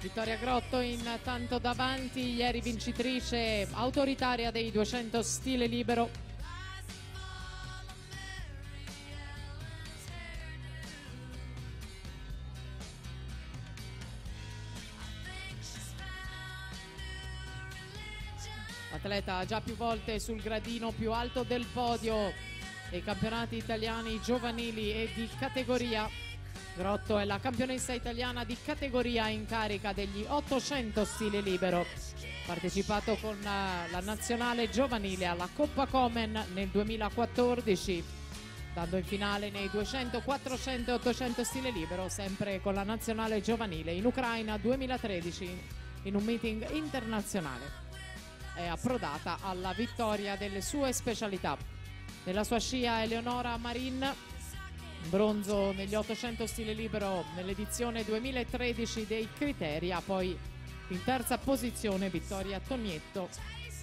Vittoria Grotto intanto davanti, ieri vincitrice autoritaria dei 200 stile libero. Atleta già più volte sul gradino più alto del podio dei campionati italiani giovanili e di categoria. Grotto è la campionessa italiana di categoria in carica degli 800 stile libero. Partecipato con la nazionale giovanile alla Coppa Komen nel 2014, dando in finale nei 200, 400 e 800 stile libero, sempre con la nazionale giovanile in Ucraina 2013 in un meeting internazionale. È approdata alla vittoria delle sue specialità. Nella sua scia Eleonora Marin, bronzo negli 800 stile libero nell'edizione 2013 dei Criteria, poi in terza posizione Vittoria Tonietto,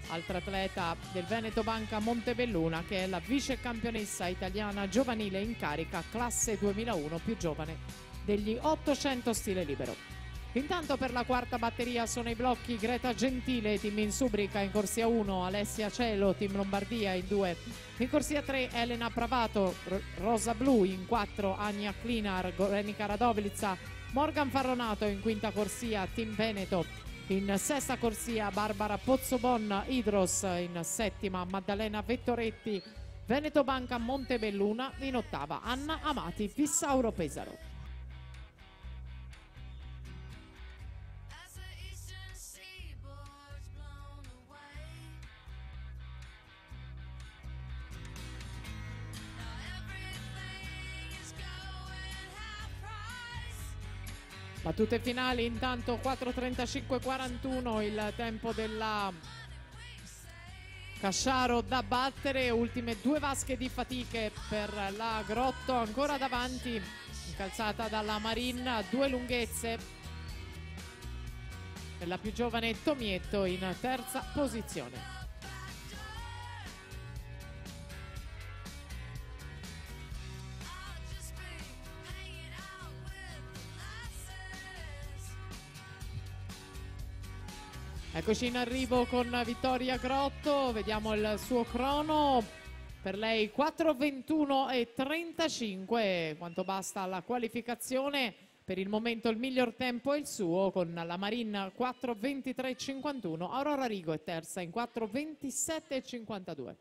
altra atleta del Veneto Banca Montebelluna, che è la vice campionessa italiana giovanile in carica classe 2001, più giovane degli 800 stile libero. Intanto per la quarta batteria sono i blocchi Greta Gentile, team in Subrica in corsia 1, Alessia Cielo, team Lombardia in 2, in corsia 3 Elena Pravato, Rosa Blu in 4, Ania Klinar, Gorenica Radovlica, Morgan Farronato in quinta corsia, team Veneto, in sesta corsia Barbara Pozzobon Idros, in settima Maddalena Vettoretti, Veneto Banca Montebelluna, in ottava Anna Amati Fissauro Pesaro. Battute finali intanto 4:35:41 il tempo della Casciaro da battere, ultime due vasche di fatiche per la Grotto, ancora davanti, incalzata dalla Marin, due lunghezze per la più giovane Tomietto in terza posizione. Eccoci in arrivo con Vittoria Grotto, vediamo il suo crono, per lei 4:21:35, quanto basta alla qualificazione, per il momento il miglior tempo è il suo, con la Marin 4:23:51, Aurora Rigo è terza in 4:27:52.